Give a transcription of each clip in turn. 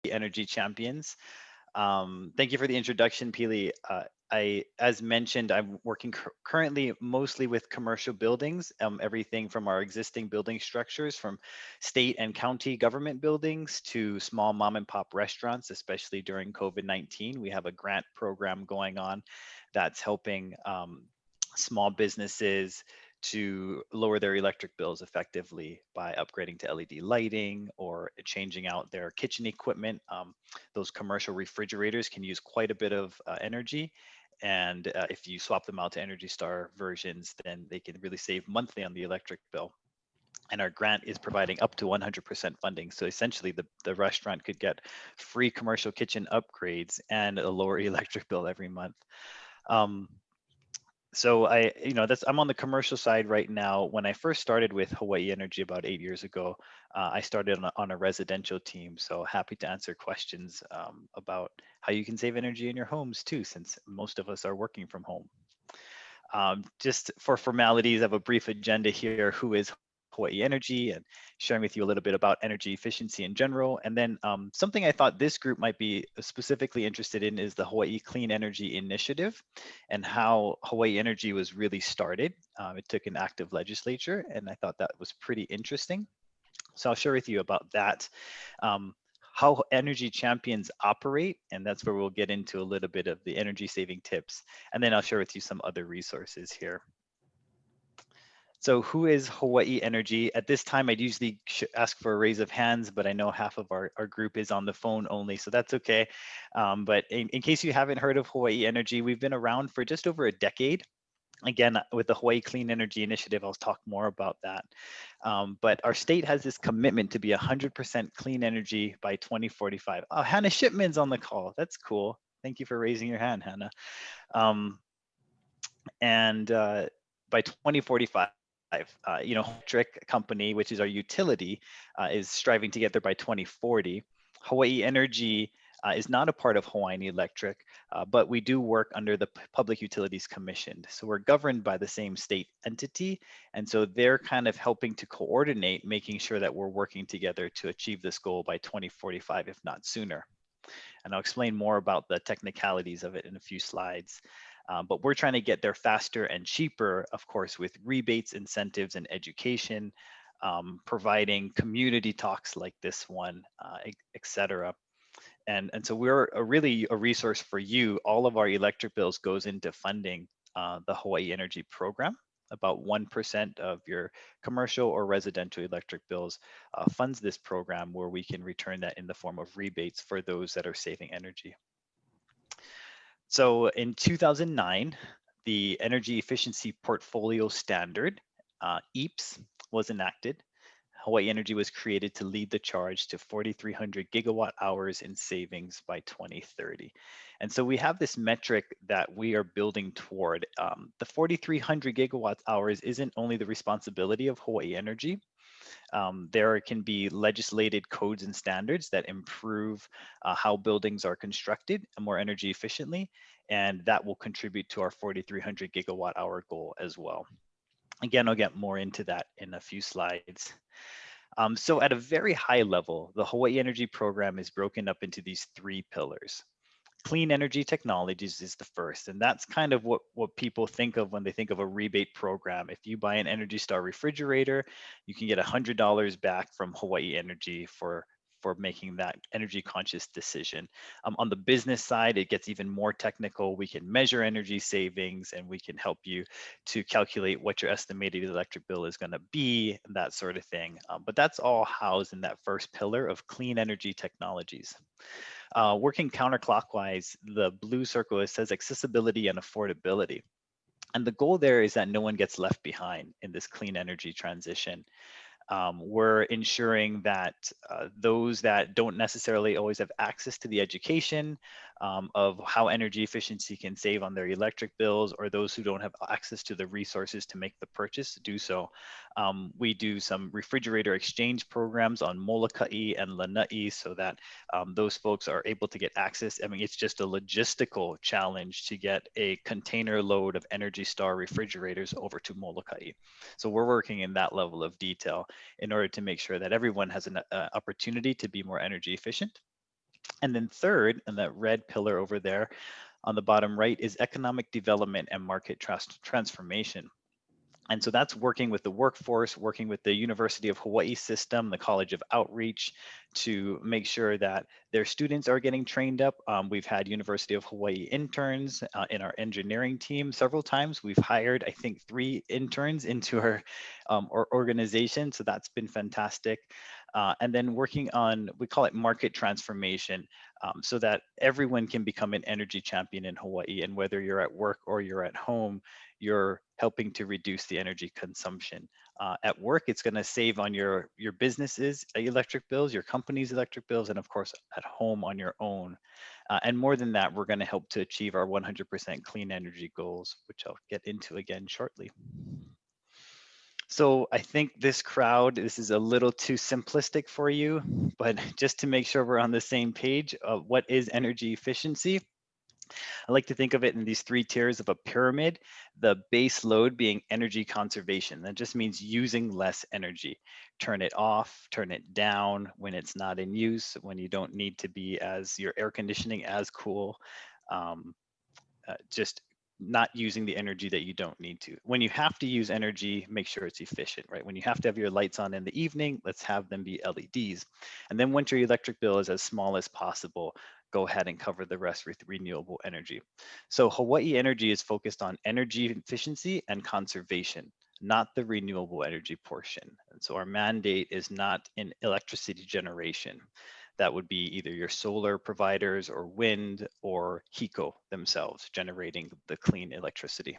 Energy Champions. Thank you for the introduction, Pili. As mentioned, I'm working currently mostly with commercial buildings, everything from our existing building structures, from state and county government buildings to small mom and pop restaurants, especially during COVID-19. We have a grant program going on that's helping small businesses to lower their electric bills effectively by upgrading to LED lighting or changing out their kitchen equipment. Those commercial refrigerators can use quite a bit of energy. And if you swap them out to Energy Star versions, then they can really save monthly on the electric bill. And our grant is providing up to 100% funding. So essentially, the restaurant could get free commercial kitchen upgrades and a lower electric bill every month. Um, so that's I'm on the commercial side right now. When I first started with Hawaii Energy about 8 years ago, I started on a residential team. So happy to answer questions about how you can save energy in your homes too, since most of us are working from home. Just for formalities, I have a brief agenda here. Who is Hawaii Energy, and sharing with you a little bit about energy efficiency in general. And then something I thought this group might be specifically interested in is the Hawaii Clean Energy Initiative and how Hawaii Energy was really started. It took an active legislature, and I thought that was pretty interesting. So I'll share with you about that, um, how energy champions operate, and that's where we'll get into a little bit of the energy saving tips. And then I'll share with you some other resources here. So who is Hawaii Energy? At this time, I'd usually ask for a raise of hands, but I know half of our group is on the phone only, so that's okay. But in case you haven't heard of Hawaii Energy, we've been around for just over a decade. Again, with the Hawaii Clean Energy Initiative, I'll talk more about that. But our state has this commitment to be 100% clean energy by 2045. Oh, Hannah Shipman's on the call. That's cool. Thank you for raising your hand, Hannah. Um, and by 2045, electric company, which is our utility, is striving to get there by 2040. Hawaii Energy is not a part of Hawaiian Electric, but we do work under the Public Utilities Commission. So we're governed by the same state entity. And so they're kind of helping to coordinate, making sure that we're working together to achieve this goal by 2045, if not sooner. And I'll explain more about the technicalities of it in a few slides. But we're trying to get there faster and cheaper, of course, with rebates, incentives, and education, providing community talks like this one, et cetera. And so we're really a resource for you. All of our electric bills goes into funding the Hawaii Energy Program. About 1% of your commercial or residential electric bills funds this program, where we can return that in the form of rebates for those that are saving energy. So in 2009, the Energy Efficiency Portfolio Standard, EAPS, was enacted. Hawaii Energy was created to lead the charge to 4,300 gigawatt hours in savings by 2030. And so we have this metric that we are building toward. The 4,300 gigawatt hours isn't only the responsibility of Hawaii Energy. There can be legislated codes and standards that improve how buildings are constructed more energy efficiently, and that will contribute to our 4,300 gigawatt hour goal as well. Again, I'll get more into that in a few slides. So at a very high level, the Hawaii Energy Program is broken up into these three pillars. Clean energy technologies is the first, and that's kind of what people think of when they think of a rebate program. If you buy an Energy Star refrigerator, you can get $100 back from Hawaii Energy for making that energy conscious decision. On the business side, it gets even more technical. We can measure energy savings, and we can help you to calculate what your estimated electric bill is going to be, and that sort of thing. But that's all housed in that first pillar of clean energy technologies. Working counterclockwise, the blue circle, it says accessibility and affordability. And the goal there is that no one gets left behind in this clean energy transition. We're ensuring that those that don't necessarily always have access to the education of how energy efficiency can save on their electric bills, or those who don't have access to the resources to make the purchase do so. We do some refrigerator exchange programs on Molokai and Lanai so that those folks are able to get access. I mean, it's just a logistical challenge to get a container load of Energy Star refrigerators over to Molokai. So we're working in that level of detail in order to make sure that everyone has an opportunity to be more energy efficient. And then third, and that red pillar over there on the bottom right, is economic development and market transformation. And so that's working with the workforce, working with the University of Hawaii system, the College of Outreach, to make sure that their students are getting trained up. We've had University of Hawaii interns in our engineering team several times. We've hired, I think, 3 interns into our organization. So that's been fantastic. And then working on, we call it market transformation, so that everyone can become an energy champion in Hawaii. And whether you're at work or you're at home, you're helping to reduce the energy consumption. At work, it's going to save on your business's electric bills, your company's electric bills, and of course at home on your own. And more than that, we're going to help to achieve our 100% clean energy goals, which I'll get into again shortly. So I think this is a little too simplistic for you, but just to make sure we're on the same page, what is energy efficiency? I like to think of it in these 3 tiers of a pyramid, the base load being energy conservation. That just means using less energy. Turn it off, turn it down when it's not in use, when you don't need to be as your air conditioning as cool. Um, just not using the energy that you don't need to. When you have to use energy, make sure it's efficient, right? When you have to have your lights on in the evening, let's have them be LEDs. And then once your electric bill is as small as possible, go ahead and cover the rest with renewable energy. So Hawaii Energy is focused on energy efficiency and conservation, not the renewable energy portion. And so our mandate is not in electricity generation. That would be either your solar providers or wind or HECO themselves generating the clean electricity.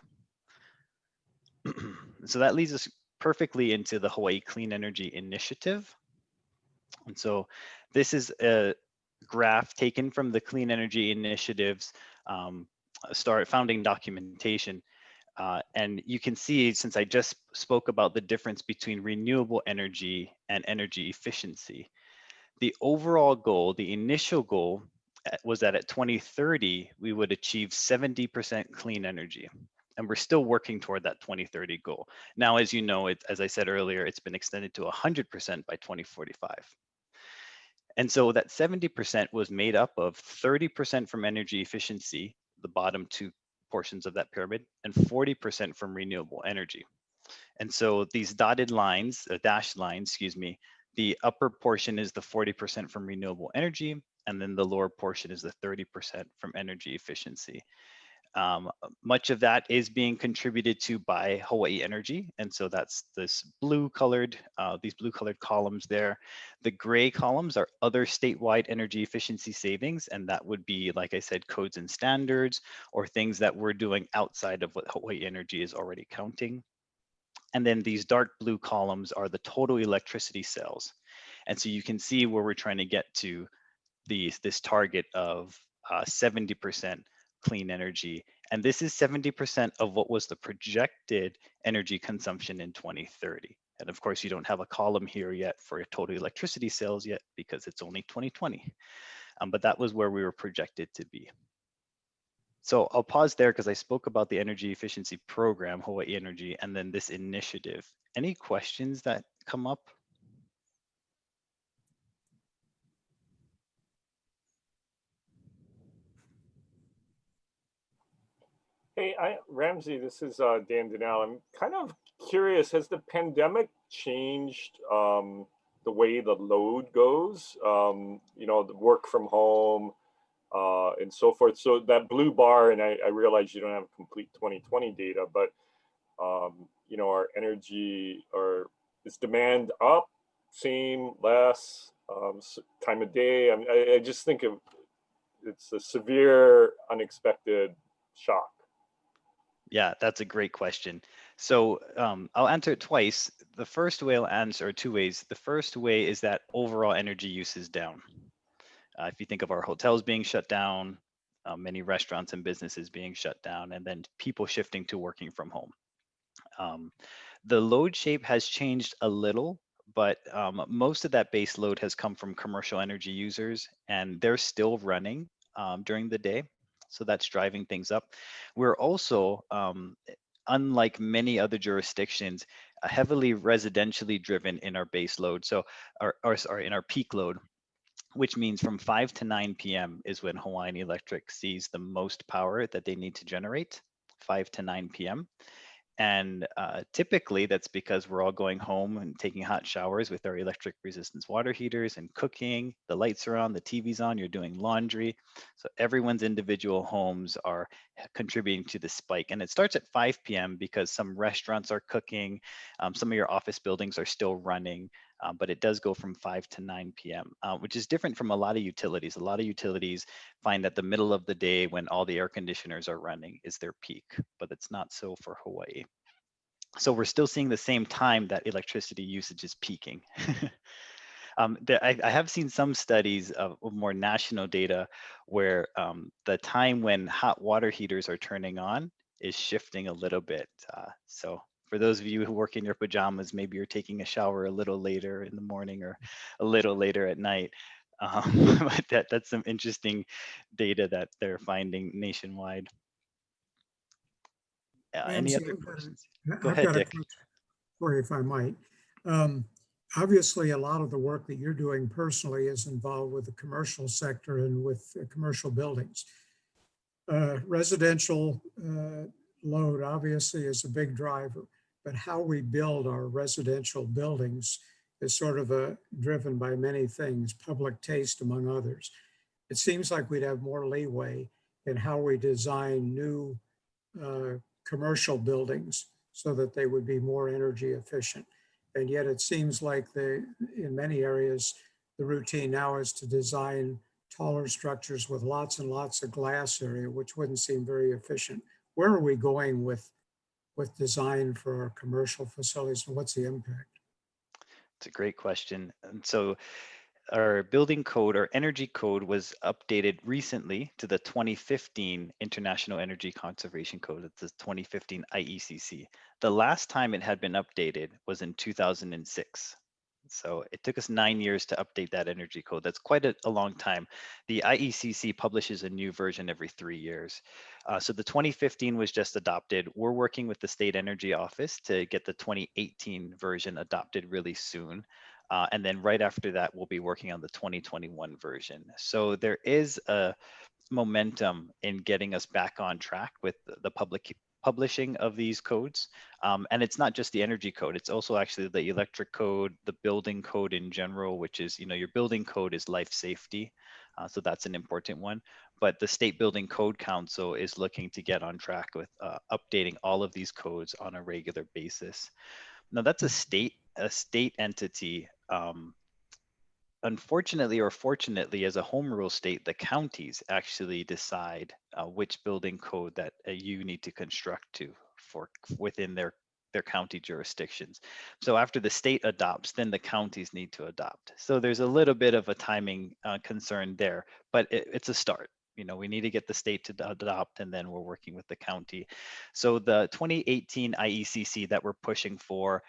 So that leads us perfectly into the Hawaii Clean Energy Initiative. And so this is a graph taken from the Clean Energy Initiative's founding documentation. And you can see, since I just spoke about the difference between renewable energy and energy efficiency, the overall goal, the initial goal was that at 2030, we would achieve 70% clean energy. And we're still working toward that 2030 goal. Now, as you know, as I said earlier, it's been extended to 100% by 2045. And so that 70% was made up of 30% from energy efficiency, the bottom 2 portions of that pyramid, and 40% from renewable energy. And so these dotted lines, dashed lines, excuse me, the upper portion is the 40% from renewable energy, and then the lower portion is the 30% from energy efficiency. Much of that is being contributed to by Hawaii Energy, and so that's these blue colored columns there. The gray columns are other statewide energy efficiency savings, and that would be, like I said, codes and standards, or things that we're doing outside of what Hawaii Energy is already counting. And then these dark blue columns are the total electricity sales. And so you can see where we're trying to get to this target of 70% clean energy. And this is 70% of what was the projected energy consumption in 2030. And of course, you don't have a column here yet for total electricity sales yet because it's only 2020. But that was where we were projected to be. So I'll pause there because I spoke about the energy efficiency program, Hawaii Energy, and then this initiative. Any questions that come up? Hey, Ramsey, this is Dan Donnell. I'm kind of curious, has the pandemic changed the way the load goes? The work from home and so forth. So that blue bar, and I realize you don't have complete 2020 data, but our energy or is demand up, same, less, time of day? I just think it's a severe, unexpected shock. Yeah, that's a great question. So I'll answer it twice. The first way I'll answer, or 2 ways. The first way is that overall energy use is down. If you think of our hotels being shut down, many restaurants and businesses being shut down, and then people shifting to working from home. Um, the load shape has changed a little, but most of that base load has come from commercial energy users, and they're still running during the day. So that's driving things up. We're also, unlike many other jurisdictions, heavily residentially driven in our base load. So, or sorry, in our peak load. which means from 5 to 9 p.m. is when Hawaiian Electric sees the most power that they need to generate, 5 to 9 p.m. And typically that's because we're all going home and taking hot showers with our electric resistance water heaters and cooking. The lights are on, the TV's on, you're doing laundry. So everyone's individual homes are contributing to the spike. And it starts at 5 p.m. because some restaurants are cooking, some of your office buildings are still running. But it does go from 5 to 9 p.m., which is different from a lot of utilities. A lot of utilities find that the middle of the day when all the air conditioners are running is their peak, but it's not so for Hawaii. So we're still seeing the same time that electricity usage is peaking. I have seen some studies of more national data where the time when hot water heaters are turning on is shifting a little bit. So for those of you who work in your pajamas, maybe you're taking a shower a little later in the morning or a little later at night. But that's some interesting data that they're finding nationwide. Any Ramsey, other questions? Go I've ahead, got a Dick. question for you, if I might. Um, Obviously, a lot of the work that you're doing personally is involved with the commercial sector and with commercial buildings. Residential load obviously is a big driver, but how we build our residential buildings is sort of driven by many things, public taste among others. It seems like we'd have more leeway in how we design new uh, commercial buildings so that they would be more energy efficient. And yet it seems like in many areas, the routine now is to design taller structures with lots and lots of glass area, which wouldn't seem very efficient. Where are we going with design for our commercial facilities, and what's the impact? It's a great question. And so our building code, our energy code was updated recently to the 2015 International Energy Conservation Code. It's the 2015 IECC. The last time it had been updated was in 2006. So it took us 9 years to update that energy code. That's quite a long time. The IECC publishes a new version every 3 years. So the 2015 was just adopted. We're working with the State Energy Office to get the 2018 version adopted really soon. And then right after that, we'll be working on the 2021 version. So there is a momentum in getting us back on track with the public publishing of these codes. And it's not just the energy code, it's also actually the electric code, the building code in general, which is, your building code is life safety. So that's an important one. But the State Building Code Council is looking to get on track with updating all of these codes on a regular basis. Now that's a state entity. Unfortunately or fortunately, as a home rule state, the counties actually decide which building code that you need to construct to for within their county jurisdictions. So after the state adopts, then the counties need to adopt. So there's a little bit of a timing concern there, but it's a start. We need to get the state to adopt, and then we're working with the county. So the 2018 IECC that we're pushing for,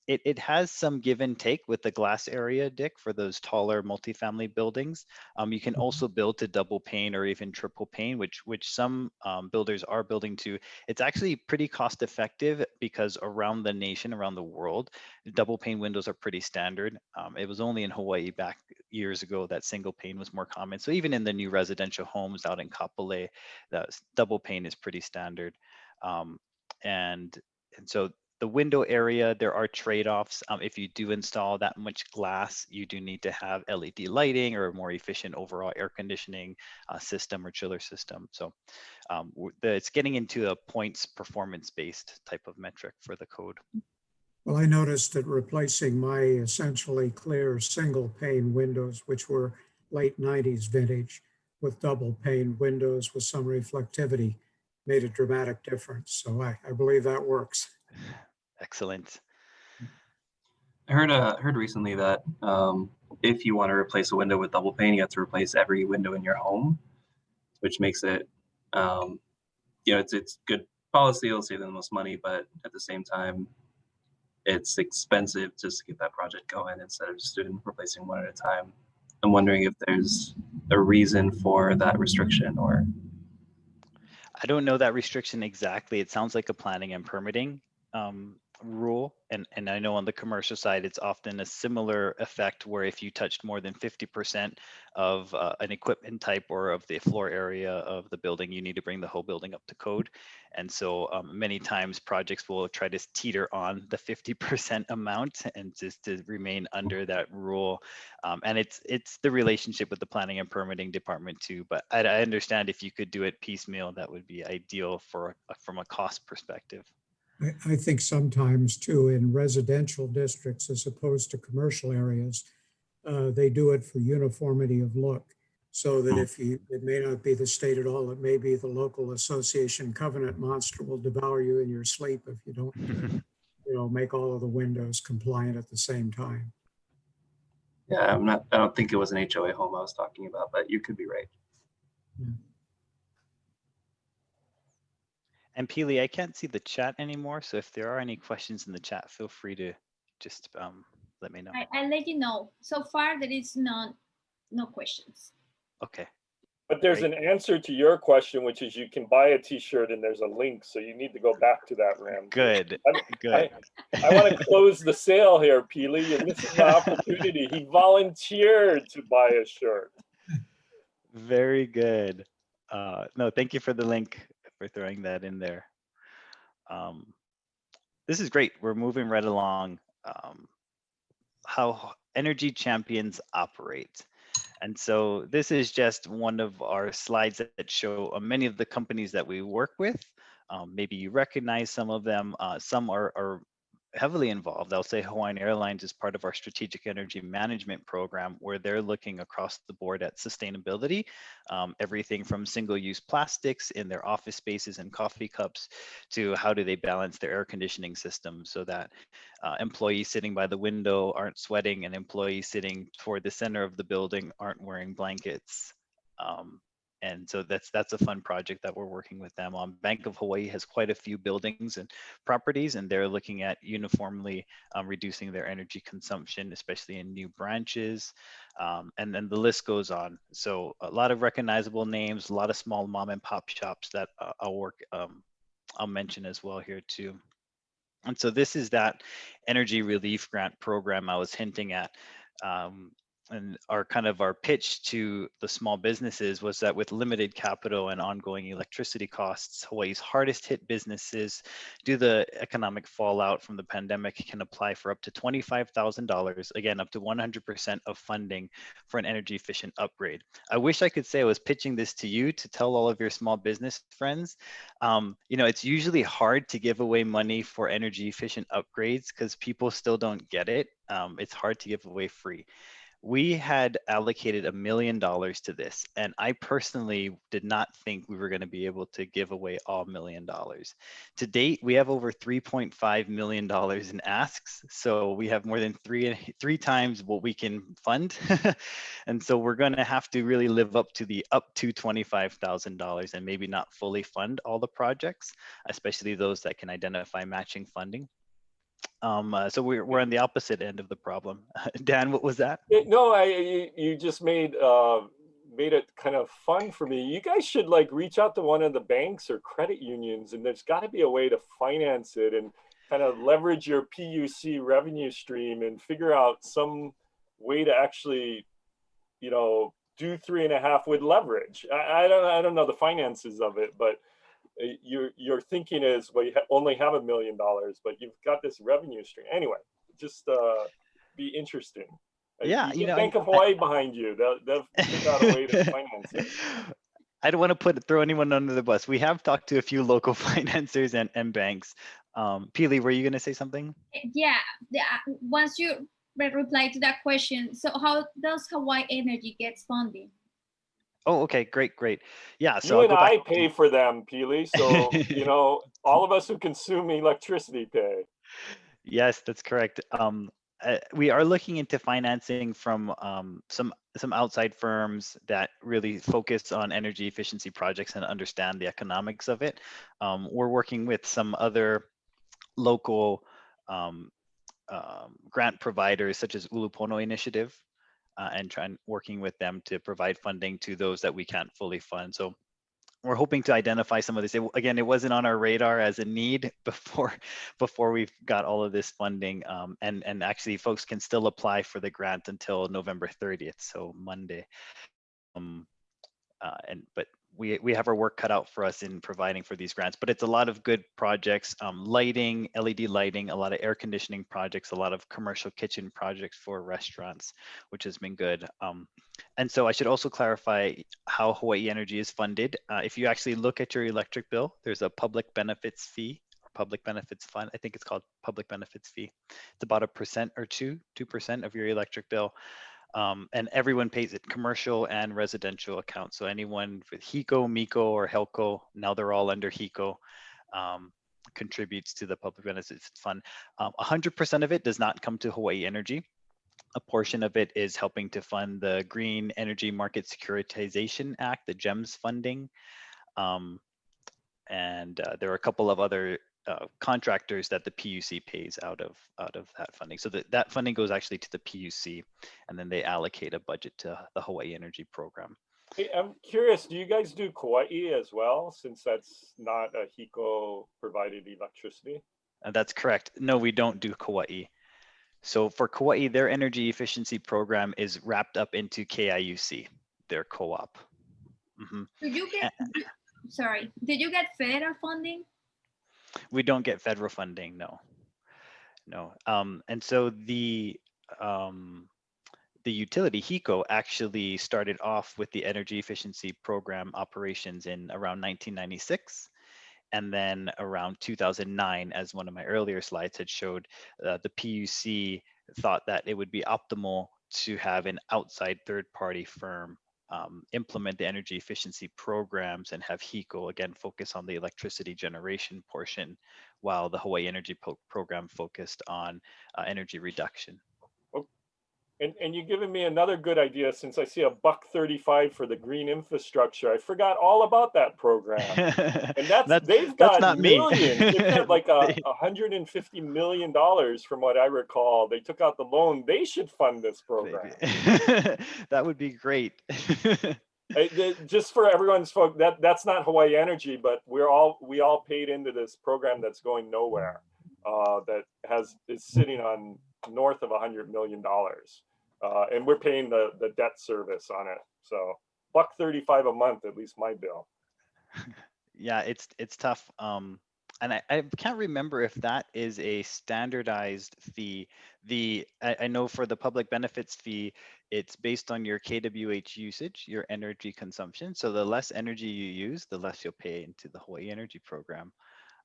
it has some give and take with the glass area, Dick, for those taller multifamily buildings. You can also build to double pane or even triple pane, which some builders are building to. It's actually pretty cost effective because around the nation, around the world, double pane windows are pretty standard. It was only in Hawaii back years ago that single pane was more common. So even in the new residential homes out in Kapolei, the double pane is pretty standard. Um, and and so the window area, there are trade-offs. If you do install that much glass, you do need to have LED lighting or a more efficient overall air conditioning system or chiller system. So it's getting into a points performance-based type of metric for the code. Well, I noticed that replacing my essentially clear single pane windows, which were late 90s vintage, with double pane windows with some reflectivity made a dramatic difference. So I believe that works. Excellent. I heard recently that if you want to replace a window with double pane, you have to replace every window in your home, which makes it, it's good policy. It'll save them the most money, but at the same time, it's expensive just to get that project going instead of just doing replacing one at a time. I'm wondering if there's a reason for that restriction or. I don't know that restriction exactly. It sounds like a planning and permitting rule, and I know on the commercial side it's often a similar effect where if you touched more than 50% of an equipment type or of the floor area of the building, you need to bring the whole building up to code. And so many times projects will try to teeter on the 50% amount and just to remain under that rule. And it's the relationship with the planning and permitting department too, but I understand if you could do it piecemeal, that would be ideal for from a cost perspective. I think sometimes too, in residential districts as opposed to commercial areas, they do it for uniformity of look. So that if you, it may not be the state at all, it may be the local association covenant monster will devour you in your sleep if you don't, make all of the windows compliant at the same time. Yeah, I don't think it was an HOA home I was talking about, but you could be right. Yeah. And Peely, I can't see the chat anymore, so if there are any questions in the chat, feel free to just let me know. I'll let you know. So far, there is no questions. Okay. But there's Great. an answer to your question, which is you can buy a T-shirt and there's a link. So you need to go back to that, Ram. Good. Good. I want to close the sale here, Peely. You're missing the opportunity. He volunteered to buy a shirt. Very good. No, thank you for the link, for throwing that in there. This is great. We're moving right along. How energy champions operate. And so this is just one of our slides that show many of the companies that we work with. Maybe you recognize some of them. Some are heavily involved. I'll say Hawaiian Airlines is part of our strategic energy management program, where they're looking across the board at sustainability, everything from single-use plastics in their office spaces and coffee cups to how do they balance their air conditioning system so that employees sitting by the window aren't sweating and employees sitting toward the center of the building aren't wearing blankets. And so that's a fun project that we're working with them on. Bank of Hawaii has quite a few buildings and properties, and they're looking at uniformly reducing their energy consumption, especially in new branches. And then the list goes on. So a lot of recognizable names, a lot of small mom and pop shops that I'll mention as well here too. And so this is that energy relief grant program I was hinting at. And our pitch to the small businesses was that with limited capital and ongoing electricity costs, Hawaii's hardest hit businesses, due to the economic fallout from the pandemic, can apply for up to $25,000, again, up to 100% of funding for an energy efficient upgrade. I wish I could say I was pitching this to you to tell all of your small business friends. It's usually hard to give away money for energy efficient upgrades because people still don't get it. It's hard to give away free. We had allocated $1 million to this, and I personally did not think we were going to be able to give away all $1 million. To date, we have over $3.5 million in asks, so we have more than three times what we can fund. And so we're going to have to really live up to the up to $25,000 and maybe not fully fund all the projects, especially those that can identify matching funding. So we're on the opposite end of the problem. Dan, what was that? No, you just made it kind of fun for me. You guys should reach out to one of the banks or credit unions, and there's got to be a way to finance it and kind of leverage your PUC revenue stream and figure out some way to actually, do 3.5 with leverage. I don't know the finances of it, but your thinking is, well, you only have $1 million, but you've got this revenue stream. Anyway, just be interesting. Yeah, Bank of Hawaii behind you. They'll figure out a way to finance it. I don't want to throw anyone under the bus. We have talked to a few local financiers and banks. Peely, were you going to say something? Yeah. Once you reply to that question, so how does Hawaii Energy get funding? Oh, okay, great. Yeah, so you and I pay for them, Peely. So all of us who consume electricity pay. Yes, that's correct. We are looking into financing from some outside firms that really focus on energy efficiency projects and understand the economics of it. We're working with some other local grant providers such as Ulupono Initiative and working with them to provide funding to those that we can't fully fund. So we're hoping to identify some of this. Again, it wasn't on our radar as a need before we got all of this funding. And actually, folks can still apply for the grant until November 30th, so Monday. But we have our work cut out for us in providing for these grants. But it's a lot of good projects, lighting, LED lighting, a lot of air conditioning projects, a lot of commercial kitchen projects for restaurants, which has been good. And so I should also clarify how Hawaii Energy is funded. If you actually look at your electric bill, there's a public benefits fee or public benefits fund. I think it's called public benefits fee. It's about 1% or 2% of your electric bill. And everyone pays it, commercial and residential accounts. So anyone with HECO, MECO, or HELCO, now they're all under HECO, contributes to the public benefits fund. 100% of it does not come to Hawaii Energy. A portion of it is helping to fund the Green Energy Market Securitization Act, the GEMS funding. And there are a couple of other contractors that the PUC pays out of that funding. So that funding goes actually to the PUC, and then they allocate a budget to the Hawaii Energy Program. Hey, I'm curious, do you guys do Kauai as well, since that's not a HECO provided electricity? That's correct. No, we don't do Kauai. So for Kauai, their energy efficiency program is wrapped up into KIUC, their co-op. Did you get, sorry, did you get federal funding? We don't get federal funding, no. And so the utility HECO actually started off with the energy efficiency program operations in around 1996. And then around 2009, as one of my earlier slides had showed, the PUC thought that it would be optimal to have an outside third-party firm implement the energy efficiency programs and have HECO again focus on the electricity generation portion, while the Hawaii Energy Program focused on energy reduction. And you're giving me another good idea, since I see $1.35 for the green infrastructure. I forgot all about that program. And they've got millions. They've got like $150 million from what I recall. They took out the loan. They should fund this program. That would be great. Just for everyone's folk, that's not Hawaii Energy, but we all paid into this program that's going nowhere. That is sitting on north of $100 million. And we're paying the debt service on it. So $1.35 a month, at least my bill. Yeah, it's tough. And I can't remember if that is a standardized fee. I know for the public benefits fee, it's based on your kWh usage, your energy consumption. So the less energy you use, the less you'll pay into the Hawaii Energy Program.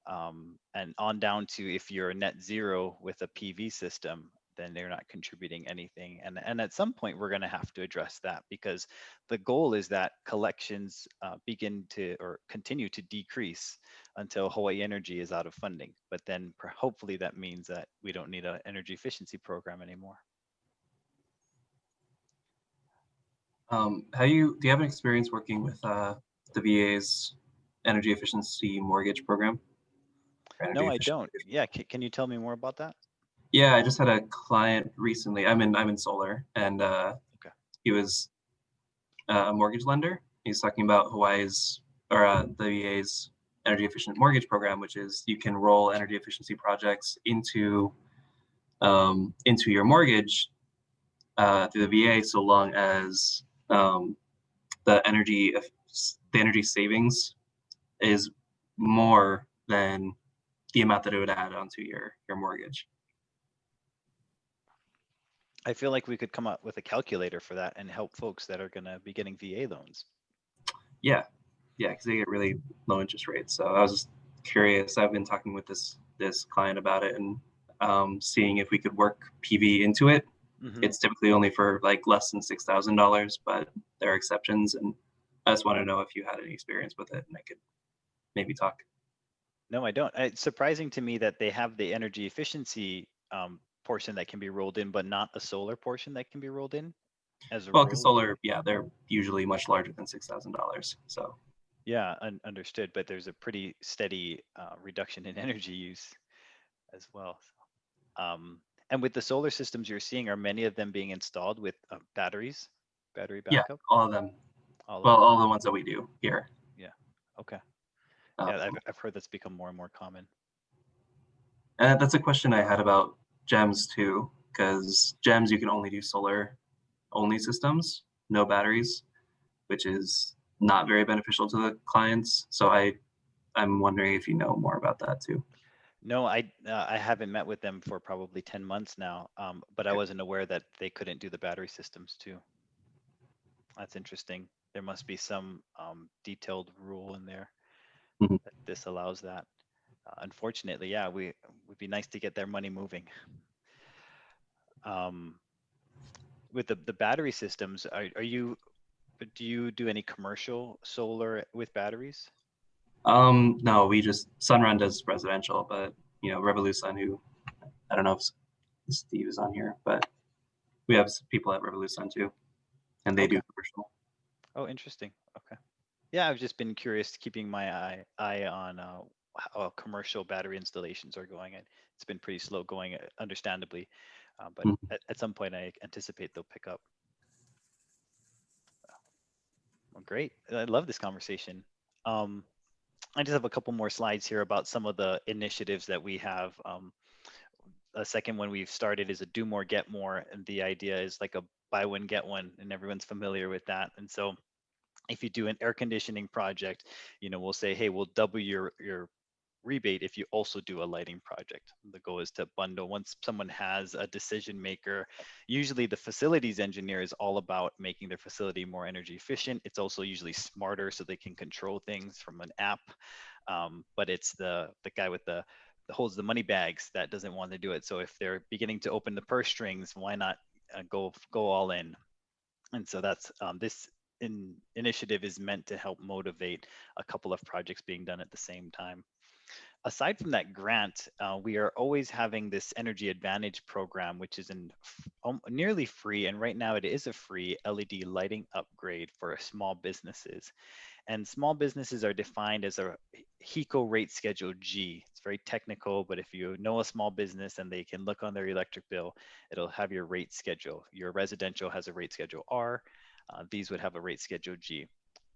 And on down to if you're net zero with a PV system, then they're not contributing anything. And at some point, we're going to have to address that, because the goal is that collections begin to or continue to decrease until Hawaii Energy is out of funding. But then hopefully that means that we don't need an energy efficiency program anymore. Do you have an experience working with the VA's energy efficiency mortgage program? No, I don't. Yeah, can you tell me more about that? Yeah, I just had a client recently. I'm in solar, and Okay. He was a mortgage lender. He's talking about Hawaii's or the VA's energy efficient mortgage program, which is you can roll energy efficiency projects into your mortgage through the VA, so long as the energy savings is more than the amount that it would add onto your mortgage. I feel like we could come up with a calculator for that and help folks that are going to be getting VA loans. Yeah, because they get really low interest rates. So I was just curious. I've been talking with this client about it and seeing if we could work PV into it. Mm-hmm. It's typically only for like less than $6,000, but there are exceptions. And I just want to know if you had any experience with it, and I could maybe talk. No, I don't. It's surprising to me that they have the energy efficiency portion that can be rolled in, but not a solar portion that can be rolled in as a well, because solar, yeah, they're usually much larger than $6,000. So yeah, understood. But there's a pretty steady reduction in energy use as well. And with the solar systems you're seeing, are many of them being installed with battery backup? Yeah, all of them. All the ones that we do here. Yeah. Okay. Um, Yeah, I've heard that's become more and more common. and that's a question I had about GEMS too, because GEMS you can only do solar only systems, no batteries, which is not very beneficial to the clients. So I'm wondering if you know more about that too. No, I haven't met with them for probably 10 months now, but I Okay. wasn't aware that they couldn't do the battery systems too. That's interesting. There must be some detailed rule in there Mhm. that disallows that. Unfortunately, yeah, we would be nice to get their money moving. Um, with the battery systems, do you do any commercial solar with batteries? No, we just Sunrun does residential, but Revolution, who I don't know if Steve is on here, but we have people at Revolution too, and they Okay. do commercial. Oh, interesting. Okay. Yeah, I've just been curious, keeping my eye on how commercial battery installations are going. And it's been pretty slow going, understandably, but Mhm. at some point I anticipate they'll pick up. Well, great. I love this conversation. Um, I just have a couple more slides here about some of the initiatives that we have. A second one we've started is a do more, get more. And the idea is like a buy one, get one, and everyone's familiar with that. And so if you do an air conditioning project, we'll say, hey, we'll double your rebate if you also do a lighting project. The goal is to bundle. Once someone has a decision maker, usually the facilities engineer is all about making their facility more energy efficient. It's also usually smarter so they can control things from an app. But it's the guy with the holds the money bags that doesn't want to do it. So if they're beginning to open the purse strings, why not go all in? And so that's this initiative is meant to help motivate a couple of projects being done at the same time. Aside from that grant, we are always having this Energy Advantage program, which is nearly free. And right now it is a free LED lighting upgrade for small businesses. And small businesses are defined as a HECO rate schedule G. It's very technical, but if you know a small business and they can look on their electric bill, it'll have your rate schedule. Your residential has a rate schedule R. These would have a rate schedule G.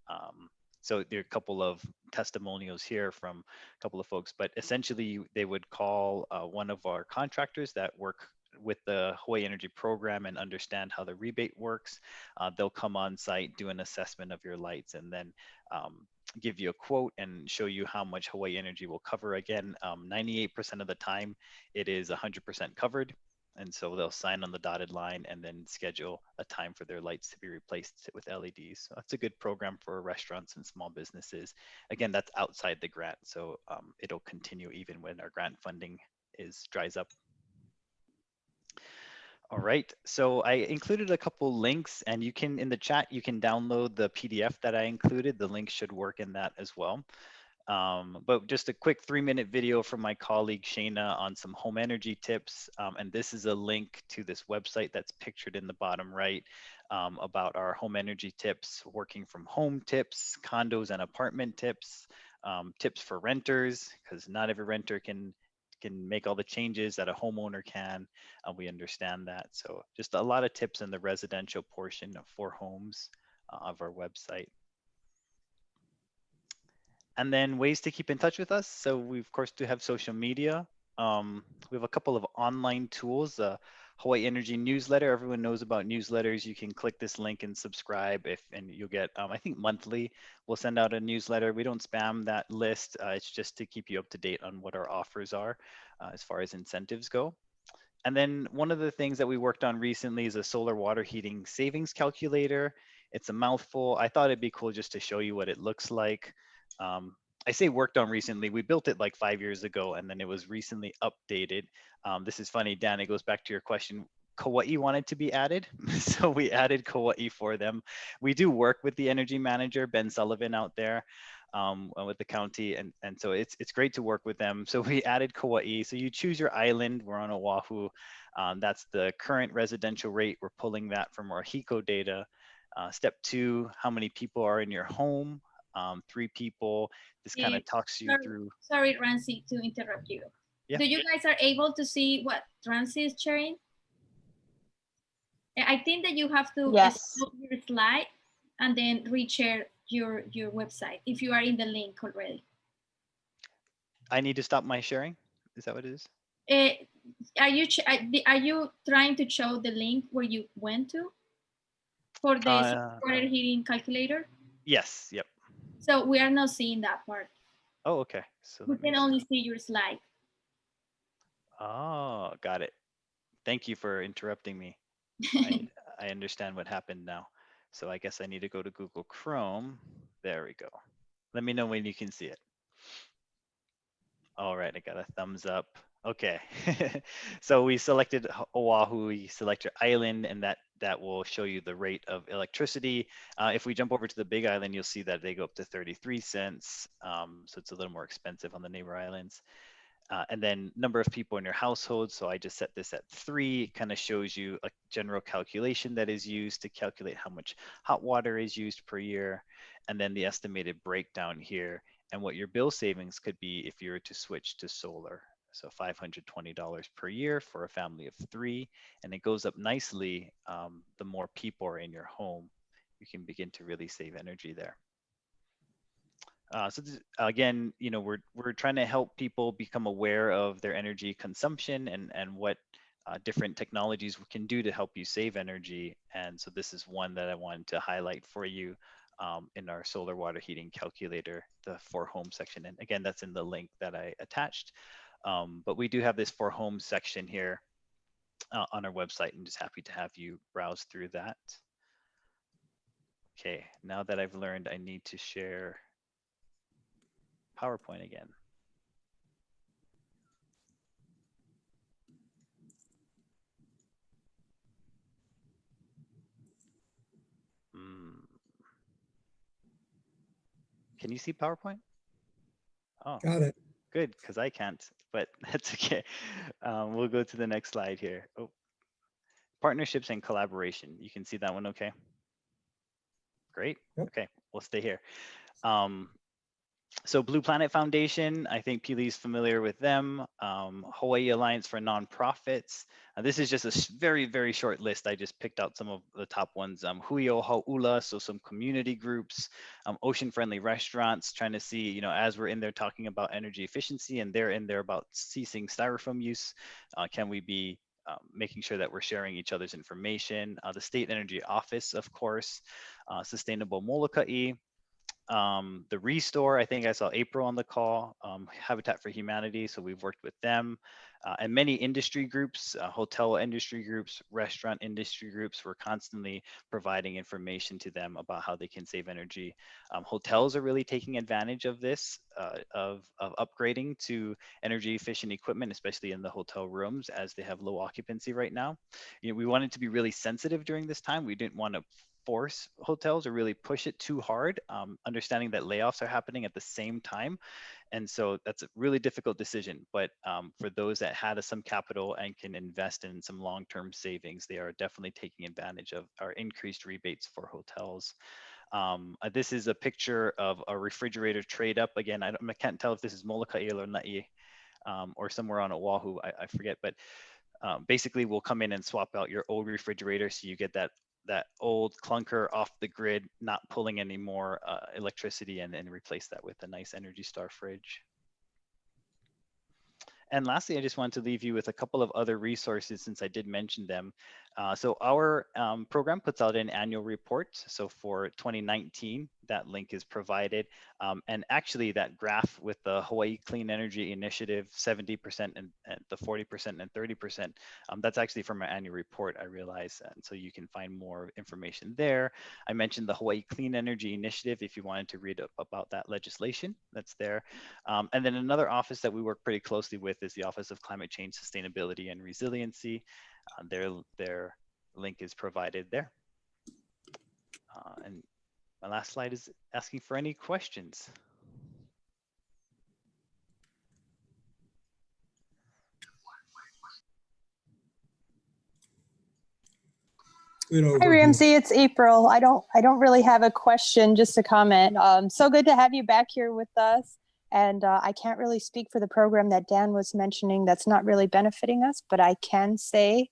Um, so there are a couple of testimonials here from a couple of folks, but essentially they would call one of our contractors that work with the Hawaii Energy Program and understand how the rebate works. They'll come on site, do an assessment of your lights, and then give you a quote and show you how much Hawaii Energy will cover. Again, 98% of the time, it is 100% covered. And so they'll sign on the dotted line and then schedule a time for their lights to be replaced with LEDs. So that's a good program for restaurants and small businesses. Again, that's outside the grant, so it'll continue even when our grant funding dries up. All right, so I included a couple links, and you can, in the chat, you can download the PDF that I included. The link should work in that as well. But just a quick 3-minute video from my colleague Shayna on some home energy tips. And this is a link to this website that's pictured in the bottom right about our home energy tips, working from home tips, condos and apartment tips, tips for renters, because not every renter can make all the changes that a homeowner can. We understand that. So just a lot of tips in the residential portion for homes of our website. And then ways to keep in touch with us. So we of course do have social media. We have a couple of online tools. Hawaii Energy newsletter. Everyone knows about newsletters. You can click this link and subscribe, and you'll get, I think monthly, we'll send out a newsletter. We don't spam that list. It's just to keep you up to date on what our offers are as far as incentives go. And then one of the things that we worked on recently is a solar water heating savings calculator. It's a mouthful. I thought it'd be cool just to show you what it looks like. I say worked on recently. We built it like 5 years ago, and then it was recently updated. This is funny, Dan. It goes back to your question. Kauai wanted to be added, so we added Kauai for them. We do work with the energy manager, Ben Sullivan, out there with the county, and so it's great to work with them. So we added Kauai. So you choose your island. We're on Oahu. That's the current residential rate. We're pulling that from our HECO data. Step 2, how many people are in your home? 3 people. This kind of talks you through. Sorry, Ramsey, to interrupt you. Yeah. Do you guys are able to see what Ramsey is sharing? I think that you have to Yes. stop your slide and then reshare your website if you are in the link already. I need to stop my sharing. Is that what it is? Are you trying to show the link where you went to for the water heating calculator? Yes. Yep. So we are not seeing that part. Oh, okay. So we can only see your slide. Oh, got it. Thank you for interrupting me. I understand what happened now. So I guess I need to go to Google Chrome. There we go. Let me know when you can see it. All right, I got a thumbs up. Okay. So we selected Oahu, we select your island, and that will show you the rate of electricity. If we jump over to the Big Island, you'll see that they go up to 33 cents. So it's a little more expensive on the neighbor islands. And then number of people in your household. So I just set this at 3. It kind of shows you a general calculation that is used to calculate how much hot water is used per year. And then the estimated breakdown here and what your bill savings could be if you were to switch to solar. So $520 per year for a family of 3. And it goes up nicely the more people are in your home. You can begin to really save energy there. So this, again, you know, we're trying to help people become aware of their energy consumption and what different technologies can do to help you save energy. And so this is one that I wanted to highlight for you in our solar water heating calculator, the for home section. And again, that's in the link that I attached. But we do have this for home section here on our website, and just happy to have you browse through that. Okay, now that I've learned, I need to share PowerPoint again. Can you see PowerPoint? Oh, got it. Good, because I can't, but that's okay. We'll go to the next slide here. Oh, partnerships and collaboration. You can see that one okay? Great, Yep. Okay, we'll stay here. So Blue Planet Foundation, I think Pili's familiar with them. Hawaii Alliance for Nonprofits. This is just a very, very short list. I just picked out some of the top ones. Huio Hau'ula, so some community groups. Ocean Friendly Restaurants, trying to see, you know, as we're in there talking about energy efficiency and they're in there about ceasing styrofoam use, can we be making sure that we're sharing each other's information? The State Energy Office, of course. Sustainable Moloka'i. The Restore, I think I saw April on the call, Habitat for Humanity, so we've worked with them, and many industry groups, hotel industry groups, restaurant industry groups. We're constantly providing information to them about how they can save energy. Hotels are really taking advantage of this, of upgrading to energy efficient equipment, especially in the hotel rooms as they have low occupancy right now. You know, we wanted to be really sensitive during this time. We didn't want to force hotels or really push it too hard, understanding that layoffs are happening at the same time. And so that's a really difficult decision. But for those that had some capital and can invest in some long-term savings, they are definitely taking advantage of our increased rebates for hotels. This is a picture of a refrigerator trade up. Again, I can't tell if this is Molokai or Na'i or somewhere on Oahu, I forget, but basically we'll come in and swap out your old refrigerator so you get that old clunker off the grid, not pulling any more electricity, and replace that with a nice Energy Star fridge. And lastly, I just wanted to leave you with a couple of other resources since I did mention them. So our program puts out an annual report. So for 2019, that link is provided. And actually that graph with the Hawaii Clean Energy Initiative, 70% and the 40% and 30%, that's actually from our annual report, I realize. And so you can find more information there. I mentioned the Hawaii Clean Energy Initiative if you wanted to read up about that legislation, that's there. And then another office that we work pretty closely with is the Office of Climate Change, Sustainability, and Resiliency. Their link is provided there. And my last slide is asking for any questions. Hi, Ramsey, it's April. I don't really have a question, just a comment. So good to have you back here with us. And I can't really speak for the program that Dan was mentioning that's not really benefiting us, but I can say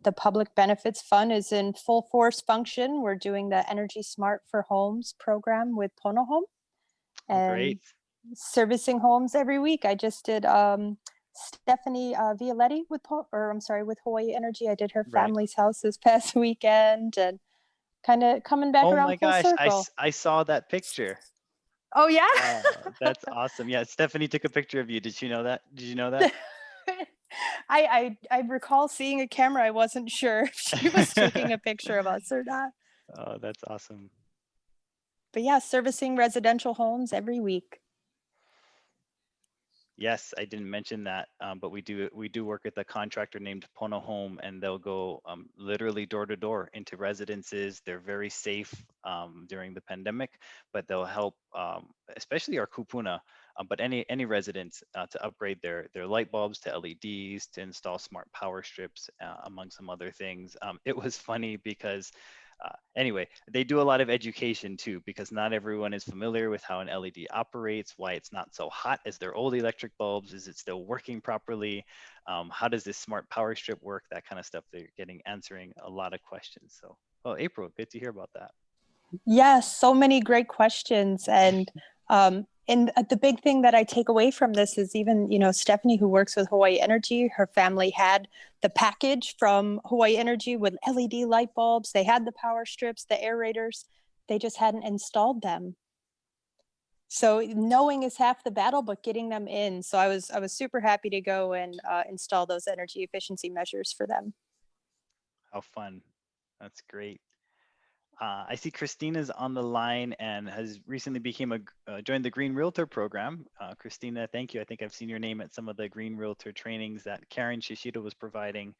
the Public Benefits Fund is in full force function. We're doing the Energy Smart for Homes program with Pono Home and Great. servicing homes every week. I just did Stephanie Violetti with Hawaii Energy. I did her Right. family's house this past weekend, and kind of coming back Oh around my full gosh, circle. I saw that picture. Oh yeah. That's awesome. Yeah, Stephanie took a picture of you. Did you know that? Did you know that? I recall seeing a camera. I wasn't sure if she was taking a picture of us or not. Oh, that's awesome. But yeah, servicing residential homes every week. Yes, I didn't mention that, but we do work with a contractor named Pono Home, and they'll go literally door to door into residences. They're very safe during the pandemic, but they'll help, especially our kupuna, but any residents to upgrade their light bulbs to LEDs, to install smart power strips, among some other things. It was funny because anyway, they do a lot of education too, because not everyone is familiar with how an LED operates, why it's not so hot as their old electric bulbs. Is it still working properly? How does this smart power strip work? That kind of stuff. They're answering a lot of questions. So, well, April, good to hear about that. Yes, so many great questions. And the big thing that I take away from this is even, Stephanie, who works with Hawaii Energy, her family had the package from Hawaii Energy with LED light bulbs. They had the power strips, the aerators. They just hadn't installed them. So knowing is half the battle, but getting them in. So I was super happy to go and install those energy efficiency measures for them. How fun. That's great. I see Christina's on the line and has recently joined the Green Realtor program. Christina, thank you. I think I've seen your name at some of the Green Realtor trainings that Karen Shishida was providing,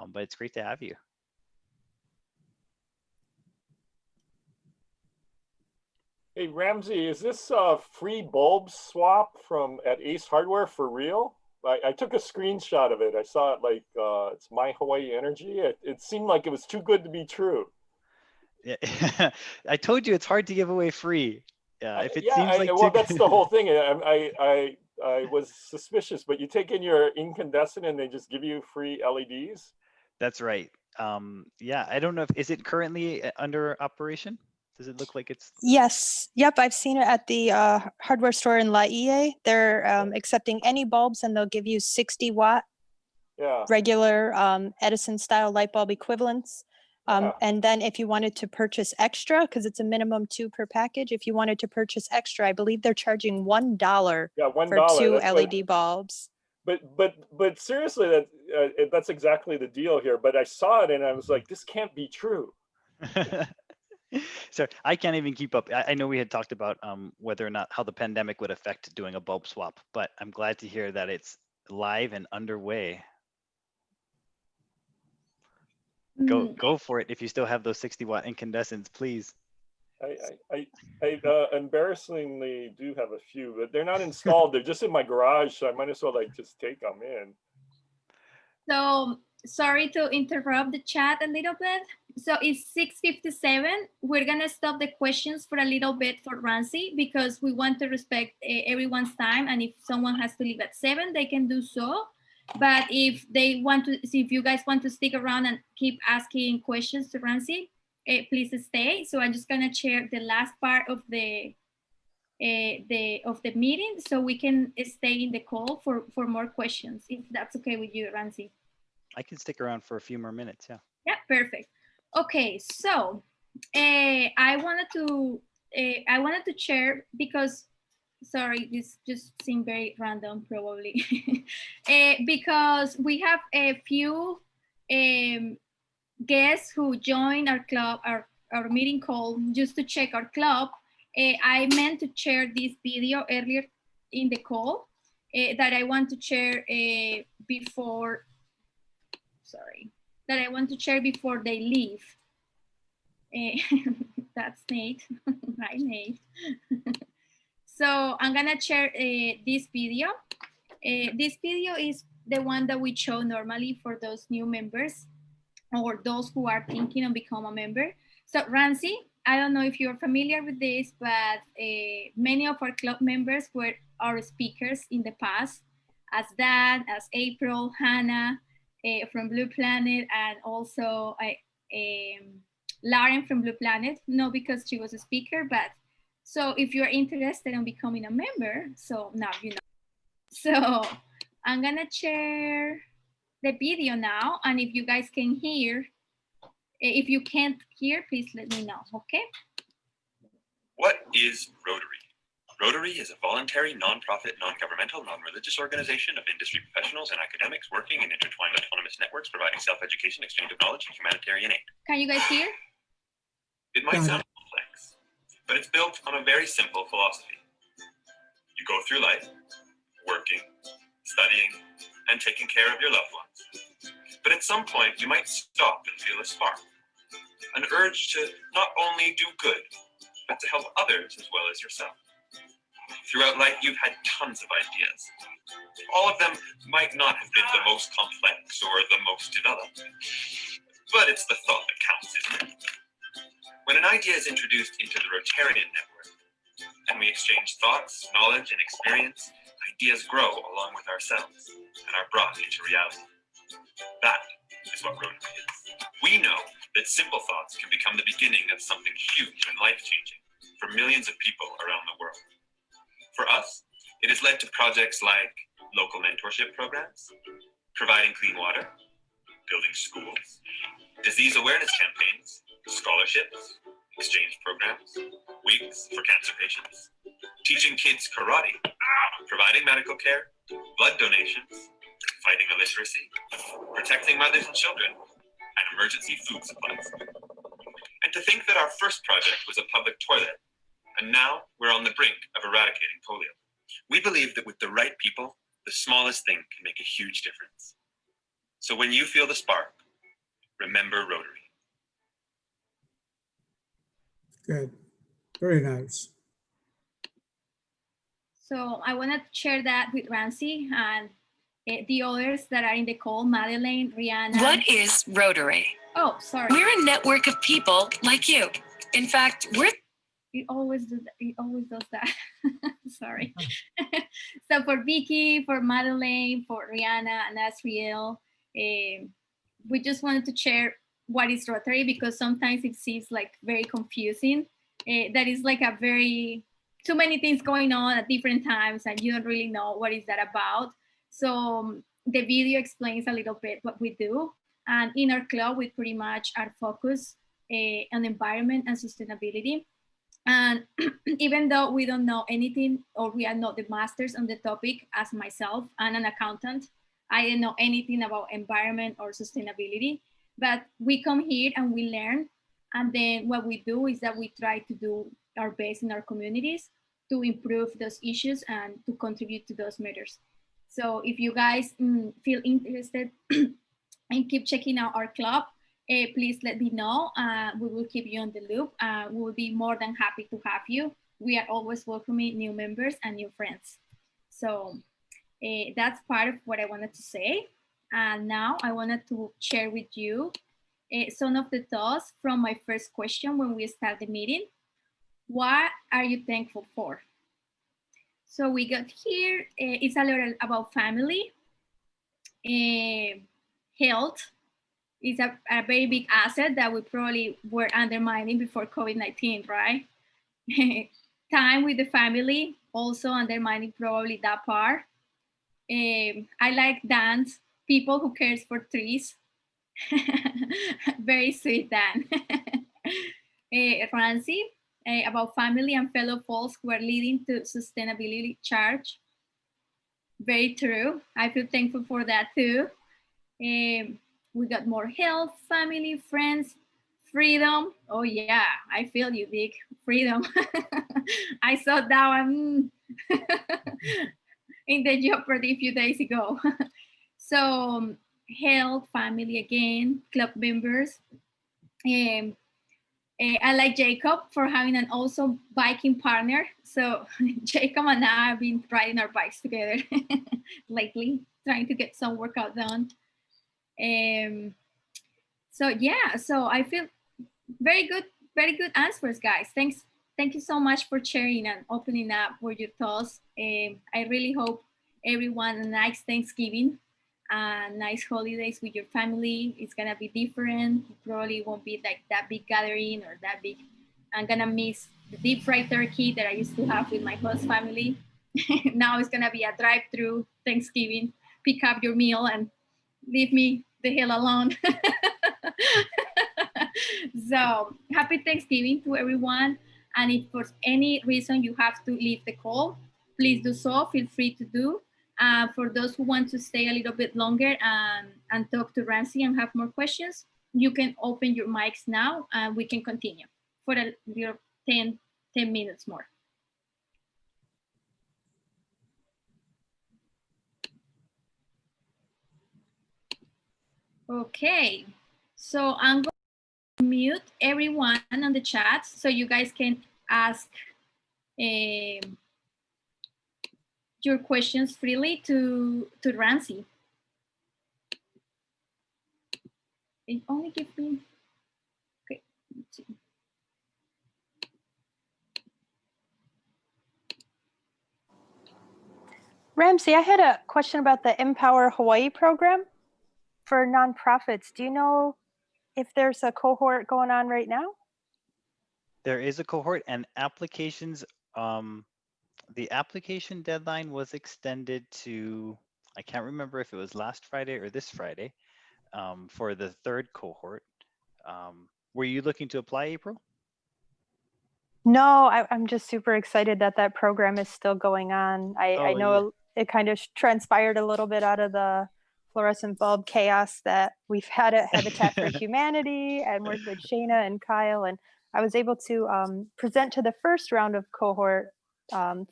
but it's great to have you. Hey, Ramsey, is this a free bulb swap at Ace Hardware for real? I took a screenshot of it. I saw it like it's My Hawaii Energy. It seemed like it was too good to be true. Yeah. I told you it's hard to give away free. If it seems like well, that's the whole thing. I was suspicious, but you take in your incandescent and they just give you free LEDs. That's right. Yeah, I don't know is it currently under operation? Does it look like it's? Yes. Yep. I've seen it at the hardware store in Laie. They're accepting any bulbs, and they'll give you 60-watt regular Edison style light bulb equivalents. And then if you wanted to purchase extra, because it's a minimum 2 per package, if you wanted to purchase extra, I believe they're charging $1 for 2 LED bulbs. But seriously, that's exactly the deal here. But I saw it and I was like, this can't be true. So I can't even keep up. I know we had talked about whether or not how the pandemic would affect doing a bulb swap, but I'm glad to hear that it's live and underway. Go for it. If you still have those 60-watt incandescents, please. I embarrassingly do have a few, but they're not installed. They're just in my garage, so I might as well just take them in. So sorry to interrupt the chat a little bit. So it's 6:57. We're gonna stop the questions for a little bit for Ramsey because we want to respect everyone's time. And if someone has to leave at 7, they can do so. But if you guys want to stick around and keep asking questions to Ramsey, please stay. So I'm just gonna share the last part of the meeting, so we can stay in the call for more questions, if that's okay with you, Ramsey. I can stick around for a few more minutes. Yeah. Yeah, perfect. Okay, so I wanted to share because. Sorry, this just seemed very random, probably, because we have a few guests who joined our club, our meeting call, just to check our club. I meant to share this video earlier in the call that I want to share before. Sorry, that I want to share before they leave. That's Nate. Hi, Nate. So I'm gonna share this video. This video is the one that we show normally for those new members or those who are thinking of become a member. So Ramsey, I don't know if you're familiar with this, but many of our club members were our speakers in the past, as Dan, as April, Hannah, from Blue Planet, and also Lauren from Blue Planet. No, because she was a speaker, but so if you're interested in becoming a member, so now you know. So I'm gonna share the video now, and if you guys can hear, if you can't hear, please let me know, okay? What is Rotary? Rotary is a voluntary, non-profit, non-governmental, non-religious organization of industry professionals and academics working in intertwined autonomous networks, providing self-education, exchange of knowledge, and humanitarian aid. Can you guys hear? It might sound complex, but it's built on a very simple philosophy. You go through life, working, studying, and taking care of your loved ones. But at some point, you might stop and feel a spark, an urge to not only do good, but to help others as well as yourself. Throughout life, you've had tons of ideas. All of them might not have been the most complex or the most developed, but it's the thought that counts, isn't it? When an idea is introduced into the Rotarian network, and we exchange thoughts, knowledge, and experience, ideas grow along with ourselves and are brought into reality. That is what Rotary is. We know that simple thoughts can become the beginning of something huge and life-changing for millions of people around the world. For us, it has led to projects like local mentorship programs, providing clean water, building schools, disease awareness campaigns, scholarships, exchange programs, weeks for cancer patients, teaching kids karate, providing medical care, blood donations, fighting illiteracy, protecting mothers and children, and emergency food supplies. And to think that our first project was a public toilet, and now we're on the brink of eradicating polio. We believe that with the right people, the smallest thing can make a huge difference. So when you feel the spark, remember Rotary. Good. Very nice. So I want to share that with RAMSEY and the others that are in the call, Madeleine, Rihanna. What is Rotary? Oh, sorry. We're a network of people like you. In fact, It always does that. Sorry. So for Vicky, for Madeleine, for Rihanna and Asriel, we just wanted to share what is Rotary, because sometimes it seems like very confusing. That is like a very, too many things going on at different times and you don't really know what is that about. So the video explains a little bit what we do. And in our club, we pretty much are focused on environment and sustainability. And even though we don't know anything, or we are not the masters on the topic, as myself and an accountant, I didn't know anything about environment or sustainability, but we come here and we learn. And then what we do is that we try to do our best in our communities to improve those issues and to contribute to those matters. So if you guys feel interested and keep checking out our club, please let me know. We will keep you on the loop. We will be more than happy to have you. We are always welcoming new members and new friends. So that's part of what I wanted to say. And now I wanted to share with you some of the thoughts from my first question when we start the meeting. What are you thankful for? So we got here, it's a little about family, health, is a very big asset that we probably were undermining before COVID-19, right? Time with the family, also undermining probably that part. I like dance, people who cares for trees. Very sweet, Dan. Ramsey, about family and fellow folks who are leading to sustainability charge. Very true. I feel thankful for that too. We got more health, family, friends, freedom. Oh yeah, I feel you, Vic. Freedom. I saw that one in the Jeopardy a few days ago. So health, family again, club members. I like Jacob for having an awesome biking partner. So Jacob and I have been riding our bikes together lately, trying to get some workout done. So yeah, so I feel very good answers, guys. Thank you so much for sharing and opening up with your thoughts. I really hope everyone a nice Thanksgiving nice holidays with your family. It's gonna be different. It probably won't be like that big gathering or that big. I'm gonna miss the deep fried turkey that I used to have with my host family. Now it's gonna be a drive-through Thanksgiving. Pick up your meal and leave me the hell alone. So happy Thanksgiving to everyone. And if for any reason you have to leave the call, please do so. Feel free to do. For those who want to stay a little bit longer and talk to Ramsey and have more questions, you can open your mics now and we can continue for a little 10 minutes more. Okay, so I'm going to mute everyone on the chat so you guys can ask your questions freely to Ramsey. It only gives me, okay, let's see. Ramsey, I had a question about the Empower Hawaii program for nonprofits. Do you know if there's a cohort going on right now? There is a cohort, and applications, the application deadline was extended to, I can't remember if it was last Friday or this Friday, for the third cohort. Were you looking to apply, April? No, I'm just super excited that that program is still going on. I know it kind of transpired a little bit out of the fluorescent bulb chaos that we've had at Habitat for Humanity and worked with Shayna and Kyle. And I was able to present to the first round of cohort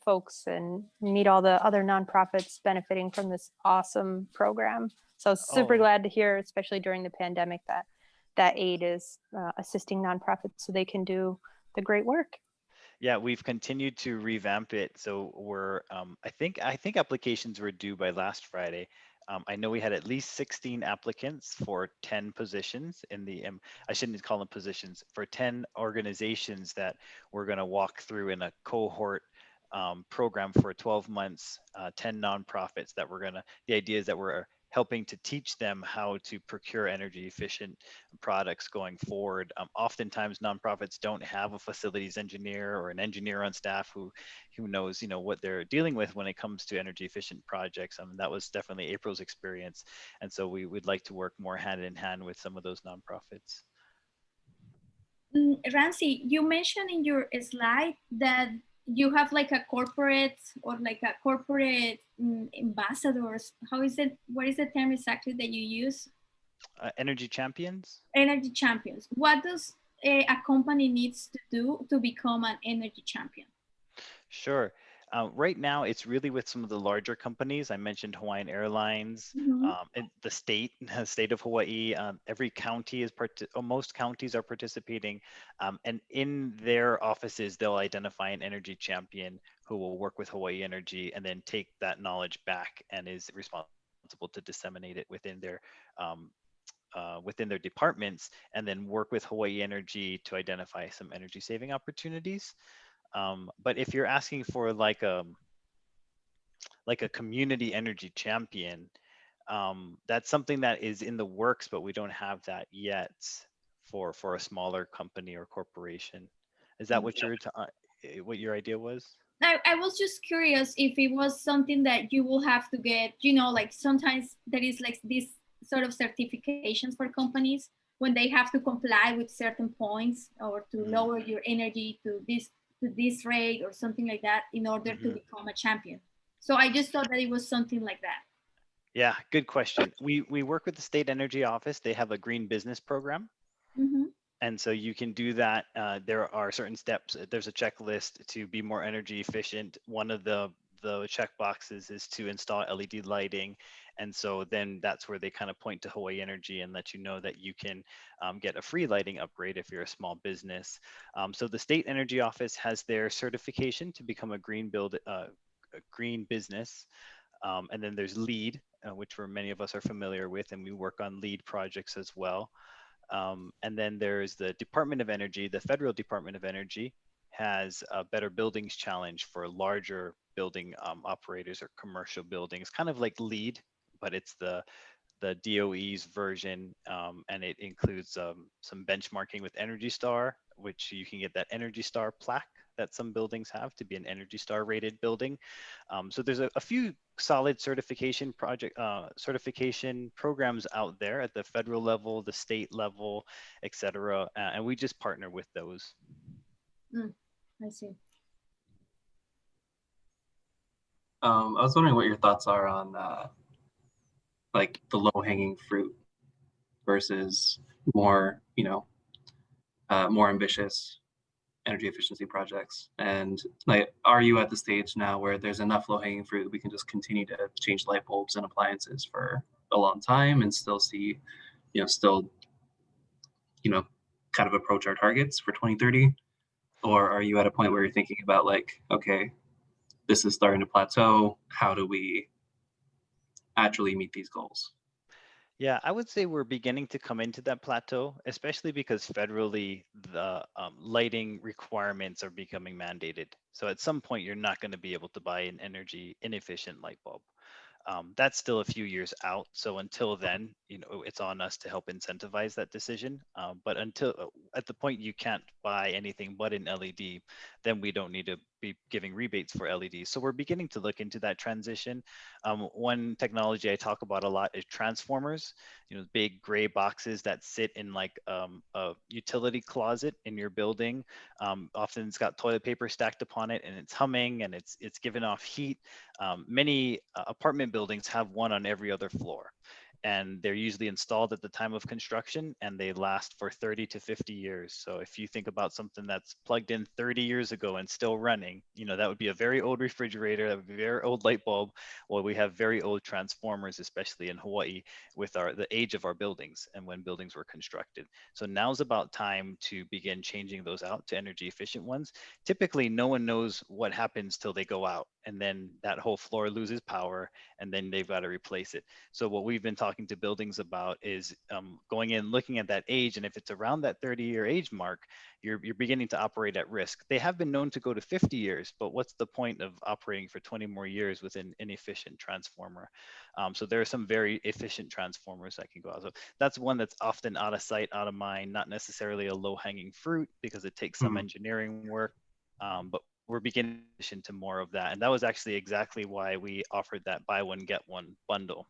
folks and meet all the other nonprofits benefiting from this awesome program. So super glad to hear, especially during the pandemic, that aid is assisting nonprofits so they can do the great work. Yeah, we've continued to revamp it. So we're, I think applications were due by last Friday. I know we had at least 16 applicants for 10 positions in the, I shouldn't call them positions, for 10 organizations that we're going to walk through in a cohort program for 12 months, 10 nonprofits that we're going to, the idea is that we're helping to teach them how to procure energy efficient products going forward. Oftentimes nonprofits don't have a facilities engineer or an engineer on staff who knows, what they're dealing with when it comes to energy efficient projects. That was definitely April's experience. And so we would like to work more hand in hand with some of those nonprofits. Ramsey, you mentioned in your slide that you have like a corporate or like a corporate ambassadors. How is it? What is the term exactly that you use? Energy champions. Energy champions. What does a company needs to do to become an energy champion? Sure. Right now, it's really with some of the larger companies. I mentioned Hawaiian Airlines, and the state of Hawaii. Every county is most counties are participating, and in their offices, they'll identify an energy champion who will work with Hawaii Energy and then take that knowledge back and is responsible to disseminate it within their departments, and then work with Hawaii Energy to identify some energy saving opportunities. But if you're asking for like a community energy champion, that's something that is in the works, but we don't have that yet for a smaller company or corporation. Is that what what your idea was? I was just curious if it was something that you will have to get, like sometimes there is like this sort of certifications for companies when they have to comply with certain points or to lower your energy to this rate or something like that in order to become a champion. So I just thought that it was something like that. Yeah, good question. We work with the state energy office. They have a green business program. And so you can do that. There are certain steps. There's a checklist to be more energy efficient. One of the check boxes is to install LED lighting. And so then that's where they kind of point to Hawaii Energy and let you know that you can get a free lighting upgrade if you're a small business. So the state energy office has their certification to become a green business. And then there's LEED, which many of us are familiar with, and we work on LEED projects as well. And then there's the Department of Energy. The Federal Department of Energy has a Better Buildings Challenge for larger building operators or commercial buildings, kind of like LEED, but it's the DOE's version, and it includes some benchmarking with Energy Star, which you can get that Energy Star plaque that some buildings have to be an Energy Star rated building. So there's a few solid certification certification programs out there at the federal level, the state level, etc. And we just partner with those. I see. I was wondering what your thoughts are on like the low-hanging fruit versus more, more ambitious energy efficiency projects. And like, are you at the stage now where there's enough low-hanging fruit that we can just continue to change light bulbs and appliances for a long time and still see, kind of approach our targets for 2030? Or are you at a point where you're thinking about like, okay, this is starting to plateau. How do we actually meet these goals? Yeah, I would say we're beginning to come into that plateau, especially because federally the lighting requirements are becoming mandated. So at some point, you're not going to be able to buy an energy inefficient light bulb. That's still a few years out. So until then, it's on us to help incentivize that decision. But until at the point you can't buy anything but an LED, then we don't need to be giving rebates for LEDs. So we're beginning to look into that transition. One technology I talk about a lot is transformers. Big gray boxes that sit in like a utility closet in your building. Often it's got toilet paper stacked upon it, and it's humming, and it's giving off heat. Many apartment buildings have one on every other floor, and they're usually installed at the time of construction, and they last for 30 to 50 years. So if you think about something that's plugged in 30 years ago and still running, that would be a very old refrigerator, that would be a very old light bulb. Well, we have very old transformers, especially in Hawaii, with the age of our buildings and when buildings were constructed. So now's about time to begin changing those out to energy efficient ones. Typically, no one knows what happens till they go out, and then that whole floor loses power, and then they've got to replace it. So what we've been talking to buildings about is going in, looking at that age, and if it's around that 30-year age mark, you're beginning to operate at risk. They have been known to go to 50 years, but what's the point of operating for 20 more years with an inefficient transformer? So there are some very efficient transformers that can go out. So that's one that's often out of sight, out of mind, not necessarily a low-hanging fruit because it takes some engineering work, but we're beginning to more of that. And that was actually exactly why we offered that buy one, get one bundle,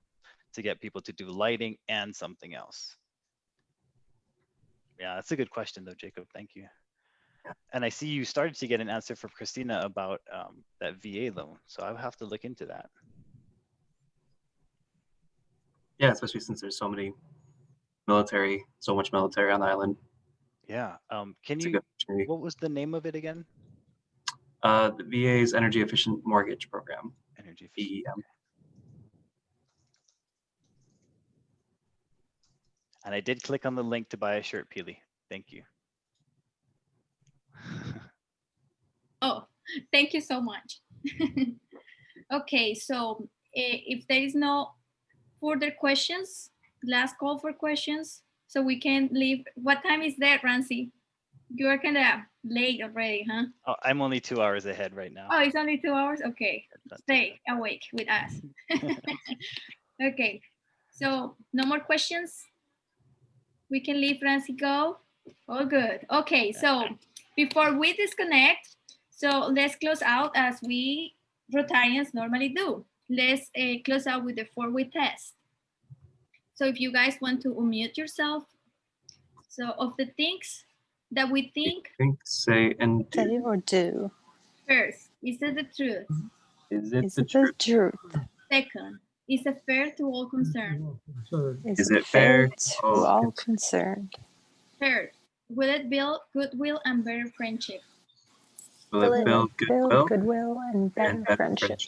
to get people to do lighting and something else. Yeah, that's a good question though, Jacob. Thank you. And I see you started to get an answer from Christina about that VA loan. So I'll have to look into that. Yeah, especially since there's so much military on the island. Yeah. What was the name of it again? The VA's Energy Efficient Mortgage Program. Energy Efficient. EEM. And I did click on the link to buy a shirt, Peely. Thank you. Oh, thank you so much. Okay, so if there is no further questions, last call for questions, so we can leave. What time is that, RAMSEY? You are kind of late already, huh? Oh, I'm only 2 hours ahead right now. Oh, it's only 2 hours? Okay, stay awake with us. Okay, so no more questions? We can leave RAMSEY go? All good. Okay, so before we disconnect, so let's close out as we Rotarians normally do. Let's close out with the 4-way test. So if you guys want to unmute yourself. So of the things that we think, say, and do. Say or do. First, is it the truth? Is it Is the it the truth? truth? Second, is it fair to all concerned? Is it fair to all concerned? Third, will it build goodwill and better friendship? Will it build goodwill and better friendship?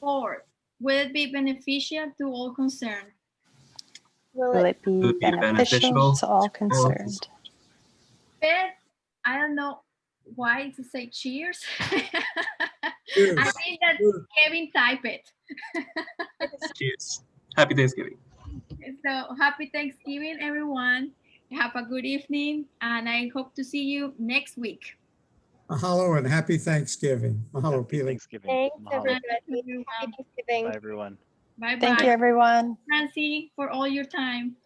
Fourth, will it be beneficial to all concerned? Will it be beneficial to all concerned? Fifth, I don't know why to say cheers. Cheers. I think that Kevin typed it. Cheers. Happy Thanksgiving. So happy Thanksgiving, everyone. Have a good evening, and I hope to see you next week. Mahalo and happy Thanksgiving. Mahalo, Happy Peely. Thanksgiving. Thanks, Mahalo. everybody. Happy Thanksgiving. Bye, everyone. Bye-bye. Thank you, everyone. Nancy, for all your time.